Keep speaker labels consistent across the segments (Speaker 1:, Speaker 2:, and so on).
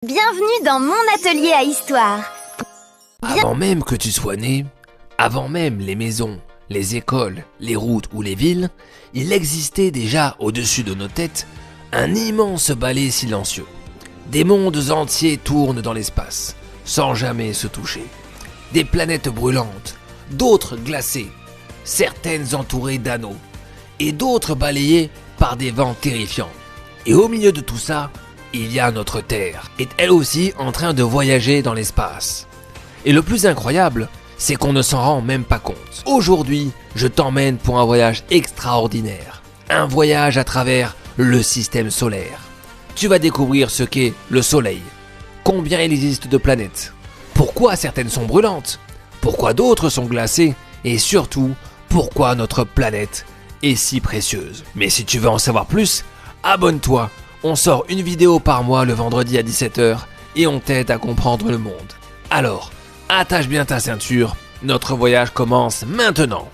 Speaker 1: Bienvenue dans mon atelier à histoire.
Speaker 2: Avant même que tu sois né, avant même les maisons, les écoles, les routes ou les villes, il existait déjà au-dessus de nos têtes un immense balai silencieux. Des mondes entiers tournent dans l'espace, sans jamais se toucher. Des planètes brûlantes, d'autres glacées, certaines entourées d'anneaux, et d'autres balayées par des vents terrifiants. Et au milieu de tout ça, il y a notre Terre, est elle aussi en train de voyager dans l'espace. Et le plus incroyable, c'est qu'on ne s'en rend même pas compte. Aujourd'hui, je t'emmène pour un voyage extraordinaire. Un voyage à travers le système solaire. Tu vas découvrir ce qu'est le Soleil. Combien il existe de planètes. Pourquoi certaines sont brûlantes. Pourquoi d'autres sont glacées. Et surtout, pourquoi notre planète est si précieuse. Mais si tu veux en savoir plus, abonne-toi. On sort une vidéo par mois le vendredi à 17h et on t'aide à comprendre le monde. Alors, attache bien ta ceinture, notre voyage commence maintenant.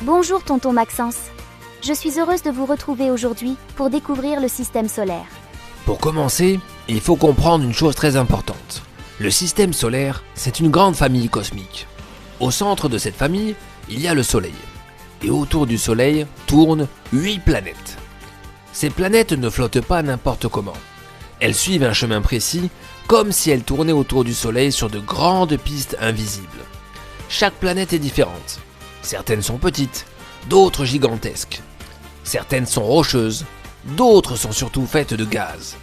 Speaker 1: Bonjour tonton Maxence. Je suis heureuse de vous retrouver aujourd'hui pour découvrir le système solaire.
Speaker 2: Pour commencer, il faut comprendre une chose très importante. Le système solaire, c'est une grande famille cosmique. Au centre de cette famille, il y a le Soleil. Et autour du Soleil tournent 8 planètes. Ces planètes ne flottent pas n'importe comment. Elles suivent un chemin précis, comme si elles tournaient autour du Soleil sur de grandes pistes invisibles. Chaque planète est différente. Certaines sont petites, d'autres gigantesques. Certaines sont rocheuses, d'autres sont surtout faites de gaz.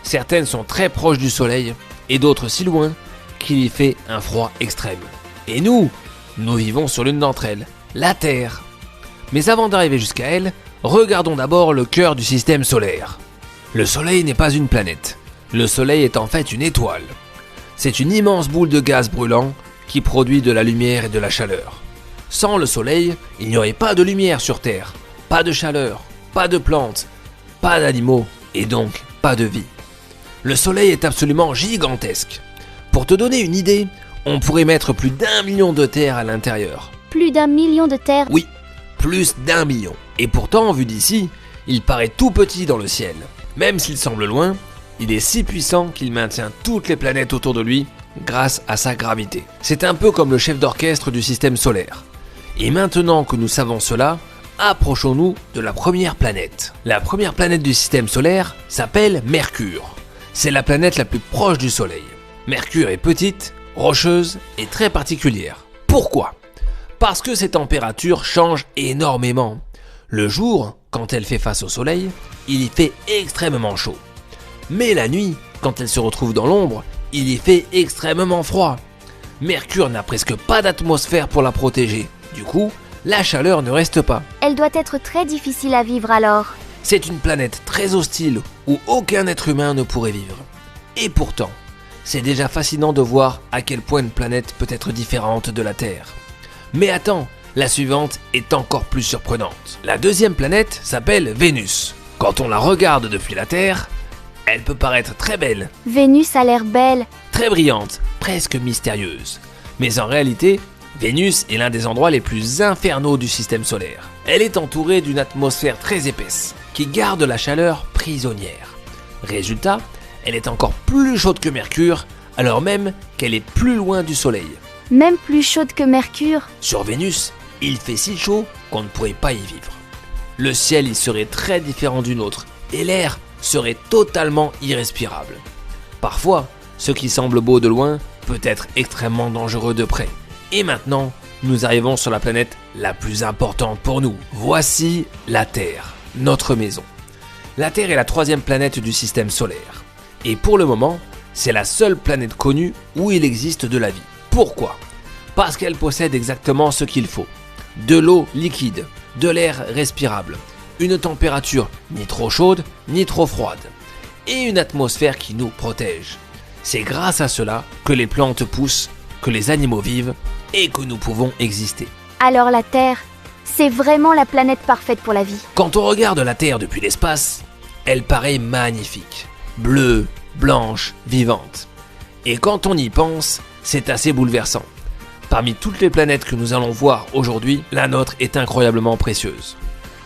Speaker 2: Certaines sont très proches du Soleil et d'autres si loin qu'il y fait un froid extrême. Et nous vivons sur l'une d'entre elles, la Terre. Mais avant d'arriver jusqu'à elle, regardons d'abord le cœur du système solaire. Le Soleil n'est pas une planète. Le Soleil est en fait une étoile. C'est une immense boule de gaz brûlant qui produit de la lumière et de la chaleur. Sans le Soleil, il n'y aurait pas de lumière sur Terre. Pas de chaleur, pas de plantes, pas d'animaux et donc pas de vie. Le Soleil est absolument gigantesque. Pour te donner une idée, on pourrait mettre plus d'1 million de terres à l'intérieur.
Speaker 1: Plus d'1 million de terres.
Speaker 2: Oui, plus d'1 million. Et pourtant, vu d'ici, il paraît tout petit dans le ciel. Même s'il semble loin, il est si puissant qu'il maintient toutes les planètes autour de lui grâce à sa gravité. C'est un peu comme le chef d'orchestre du système solaire. Et maintenant que nous savons cela, approchons-nous de la première planète. La première planète du système solaire s'appelle Mercure. C'est la planète la plus proche du Soleil. Mercure est petite, rocheuse et très particulière. Pourquoi ? Parce que ses températures changent énormément. Le jour, quand elle fait face au Soleil, il y fait extrêmement chaud. Mais la nuit, quand elle se retrouve dans l'ombre, il y fait extrêmement froid. Mercure n'a presque pas d'atmosphère pour la protéger. Du coup, la chaleur ne reste pas.
Speaker 1: Elle doit être très difficile à vivre alors.
Speaker 2: C'est une planète très hostile où aucun être humain ne pourrait vivre. Et pourtant, c'est déjà fascinant de voir à quel point une planète peut être différente de la Terre. Mais attends, la suivante est encore plus surprenante. La deuxième planète s'appelle Vénus. Quand on la regarde depuis la Terre, elle peut paraître très belle.
Speaker 1: Vénus a l'air belle.
Speaker 2: Très brillante, presque mystérieuse. Mais en réalité, Vénus est l'un des endroits les plus infernaux du système solaire. Elle est entourée d'une atmosphère très épaisse, qui garde la chaleur prisonnière. Résultat, elle est encore plus chaude que Mercure, alors même qu'elle est plus loin du Soleil.
Speaker 1: Même plus chaude que Mercure.
Speaker 2: Sur Vénus, il fait si chaud qu'on ne pourrait pas y vivre. Le ciel y serait très différent du nôtre, et l'air serait totalement irrespirable. Parfois, ce qui semble beau de loin peut être extrêmement dangereux de près. Et maintenant, nous arrivons sur la planète la plus importante pour nous. Voici la Terre, notre maison. La Terre est la 3e planète du système solaire. Et pour le moment, c'est la seule planète connue où il existe de la vie. Pourquoi ? Parce qu'elle possède exactement ce qu'il faut. De l'eau liquide, de l'air respirable, une température ni trop chaude ni trop froide, et une atmosphère qui nous protège. C'est grâce à cela que les plantes poussent, que les animaux vivent et que nous pouvons exister.
Speaker 1: Alors la Terre, c'est vraiment la planète parfaite pour la vie.
Speaker 2: Quand on regarde la Terre depuis l'espace, elle paraît magnifique. bleue, blanche, vivante. Et quand on y pense, c'est assez bouleversant. Parmi toutes les planètes que nous allons voir aujourd'hui, la nôtre est incroyablement précieuse.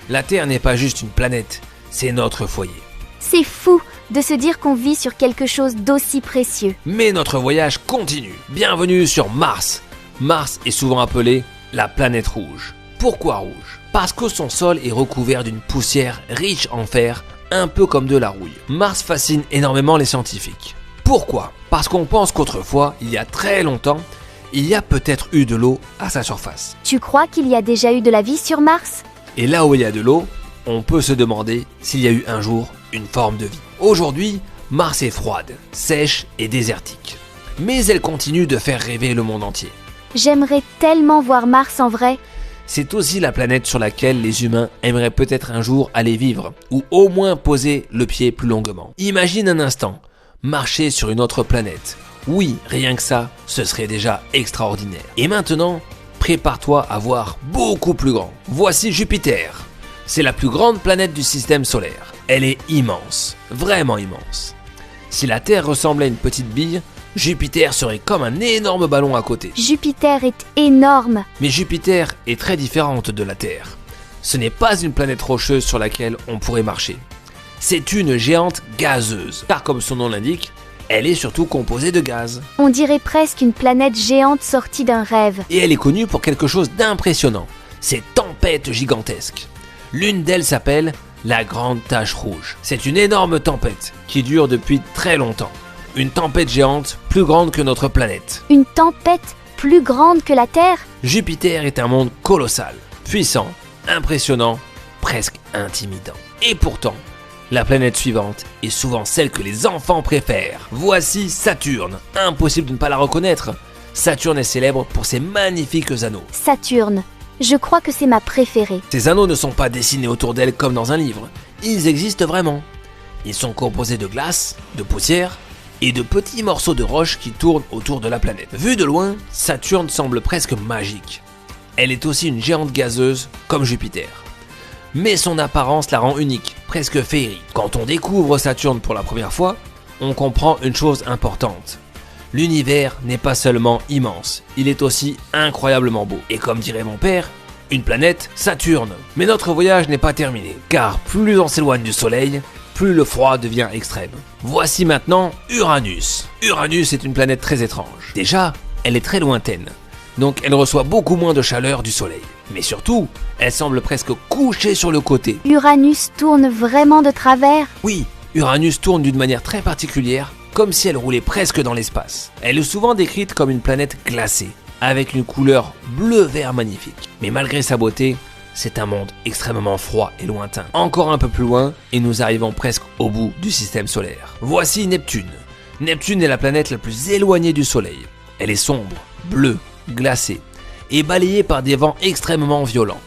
Speaker 2: La Terre n'est pas juste une planète, c'est notre foyer.
Speaker 1: C'est fou de se dire qu'on vit sur quelque chose d'aussi précieux.
Speaker 2: Mais notre voyage continue. Bienvenue sur Mars. Mars est souvent appelée la planète rouge. Pourquoi rouge? Parce que son sol est recouvert d'une poussière riche en fer, un peu comme de la rouille. Mars fascine énormément les scientifiques. Pourquoi? Parce qu'on pense qu'autrefois, il y a très longtemps, il y a peut-être eu de l'eau à sa surface.
Speaker 1: Tu crois qu'il y a déjà eu de la vie sur Mars?
Speaker 2: Et là où il y a de l'eau, on peut se demander s'il y a eu un jour une forme de vie. Aujourd'hui, Mars est froide, sèche et désertique. Mais elle continue de faire rêver le monde entier.
Speaker 1: J'aimerais tellement voir Mars en vrai.
Speaker 2: C'est aussi la planète sur laquelle les humains aimeraient peut-être un jour aller vivre, ou au moins poser le pied plus longuement. Imagine un instant, marcher sur une autre planète. Oui, rien que ça, ce serait déjà extraordinaire. Et maintenant, prépare-toi à voir beaucoup plus grand. Voici Jupiter. C'est la plus grande planète du système solaire. Elle est immense, vraiment immense. Si la Terre ressemblait à une petite bille, Jupiter serait comme un énorme ballon à côté.
Speaker 1: Jupiter est énorme.
Speaker 2: Mais Jupiter est très différente de la Terre. Ce n'est pas une planète rocheuse sur laquelle on pourrait marcher. C'est une géante gazeuse, car comme son nom l'indique, elle est surtout composée de gaz.
Speaker 1: On dirait presque une planète géante sortie d'un rêve.
Speaker 2: Et elle est connue pour quelque chose d'impressionnant, ces tempêtes gigantesques. L'une d'elles s'appelle la Grande Tache Rouge. C'est une énorme tempête qui dure depuis très longtemps. Une tempête géante plus grande que notre planète.
Speaker 1: Une tempête plus grande que la Terre?
Speaker 2: Jupiter est un monde colossal, puissant, impressionnant, presque intimidant. Et pourtant, la planète suivante est souvent celle que les enfants préfèrent. Voici Saturne. Impossible de ne pas la reconnaître. Saturne est célèbre pour ses magnifiques anneaux.
Speaker 1: Saturne. Je crois que c'est ma préférée.
Speaker 2: Ces anneaux ne sont pas dessinés autour d'elle comme dans un livre. Ils existent vraiment. Ils sont composés de glace, de poussière et de petits morceaux de roche qui tournent autour de la planète. Vue de loin, Saturne semble presque magique. Elle est aussi une géante gazeuse comme Jupiter. Mais son apparence la rend unique, presque féerique. Quand on découvre Saturne pour la première fois, on comprend une chose importante. L'univers n'est pas seulement immense, il est aussi incroyablement beau. Et comme dirait mon père, une planète, Saturne. Mais notre voyage n'est pas terminé, car plus on s'éloigne du Soleil, plus le froid devient extrême. Voici maintenant Uranus. Uranus est une planète très étrange. Déjà, elle est très lointaine, donc elle reçoit beaucoup moins de chaleur du Soleil. Mais surtout, elle semble presque couchée sur le côté.
Speaker 1: Uranus tourne vraiment de travers?
Speaker 2: Oui, Uranus tourne d'une manière très particulière, comme si elle roulait presque dans l'espace. Elle est souvent décrite comme une planète glacée, avec une couleur bleu-vert magnifique. Mais malgré sa beauté, c'est un monde extrêmement froid et lointain. Encore un peu plus loin, et nous arrivons presque au bout du système solaire. Voici Neptune. Neptune est la planète la plus éloignée du Soleil. Elle est sombre, bleue, glacée, et balayée par des vents extrêmement violents.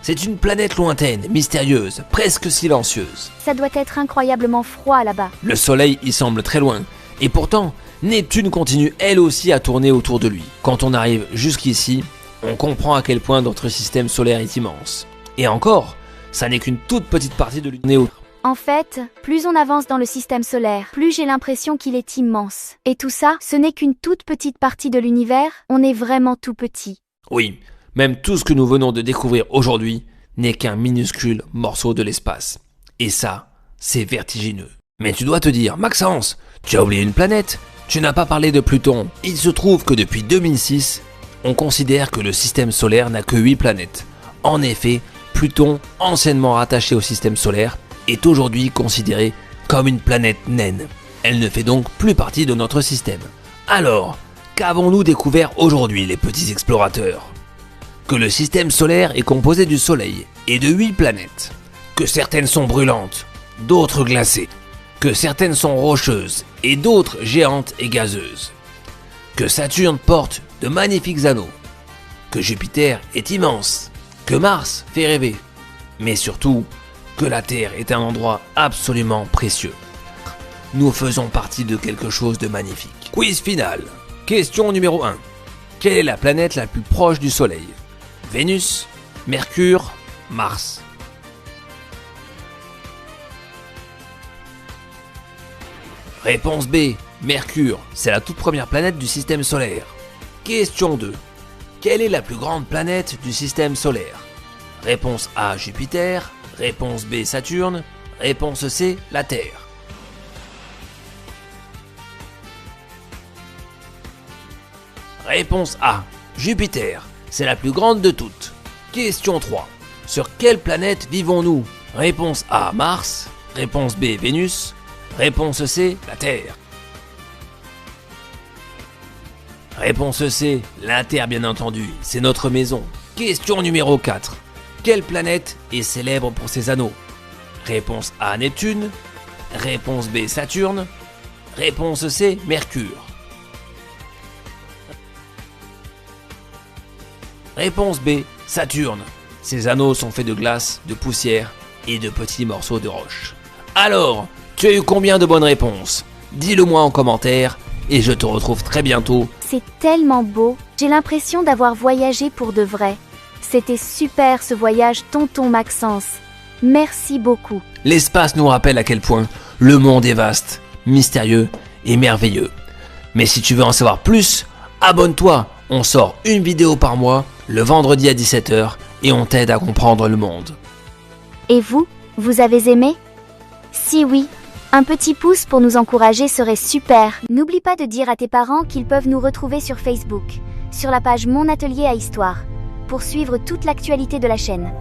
Speaker 2: C'est une planète lointaine, mystérieuse, presque silencieuse.
Speaker 1: Ça doit être incroyablement froid là-bas.
Speaker 2: Le Soleil y semble très loin, et pourtant, Neptune continue elle aussi à tourner autour de lui. Quand on arrive jusqu'ici, on comprend à quel point notre système solaire est immense. Et encore, ça n'est qu'une toute petite partie de l'univers.
Speaker 1: En fait, plus on avance dans le système solaire, plus j'ai l'impression qu'il est immense. Et tout ça, ce n'est qu'une toute petite partie de l'univers, on est vraiment tout petit.
Speaker 2: Oui, même tout ce que nous venons de découvrir aujourd'hui n'est qu'un minuscule morceau de l'espace. Et ça, c'est vertigineux. Mais tu dois te dire, Maxence, tu as oublié une planète. Tu n'as pas parlé de Pluton. Il se trouve que depuis 2006, on considère que le système solaire n'a que 8 planètes. En effet, Pluton, anciennement rattaché au système solaire, est aujourd'hui considérée comme une planète naine. Elle ne fait donc plus partie de notre système. Alors, qu'avons-nous découvert aujourd'hui, les petits explorateurs? Que le système solaire est composé du Soleil et de 8 planètes. Que certaines sont brûlantes, d'autres glacées. Que certaines sont rocheuses et d'autres géantes et gazeuses. Que Saturne porte de magnifiques anneaux. Que Jupiter est immense. Que Mars fait rêver. Mais surtout, que la Terre est un endroit absolument précieux. Nous faisons partie de quelque chose de magnifique. Quiz final. Question numéro 1. Quelle est la planète la plus proche du Soleil? Vénus, Mercure, Mars. Réponse B. Mercure, c'est la toute première planète du système solaire. Question 2. Quelle est la plus grande planète du système solaire? Réponse A. Jupiter. Réponse B. Saturne. Réponse C. La Terre. Réponse A. Jupiter, c'est la plus grande de toutes. Question 3. Sur quelle planète vivons-nous? Réponse A. Mars. Réponse B. Vénus. Réponse C. La Terre. Réponse C. La Terre, bien entendu, c'est notre maison. Question numéro 4. Quelle planète est célèbre pour ses anneaux? Réponse A. Neptune. Réponse B. Saturne. Réponse C. Mercure. Réponse B. Saturne. Ses anneaux sont faits de glace, de poussière et de petits morceaux de roche. Alors, tu as eu combien de bonnes réponses? Dis-le moi en commentaire et je te retrouve très bientôt.
Speaker 1: C'est tellement beau, j'ai l'impression d'avoir voyagé pour de vrai. C'était super ce voyage, tonton Maxence. Merci beaucoup.
Speaker 2: L'espace nous rappelle à quel point le monde est vaste, mystérieux et merveilleux. Mais si tu veux en savoir plus, abonne-toi. On sort une vidéo par mois, le vendredi à 17 h, et on t'aide à comprendre le monde.
Speaker 1: Et vous, vous avez aimé? Si oui, un petit pouce pour nous encourager serait super. N'oublie pas de dire à tes parents qu'ils peuvent nous retrouver sur Facebook, sur la page Mon Atelier à Histoire, pour suivre toute l'actualité de la chaîne.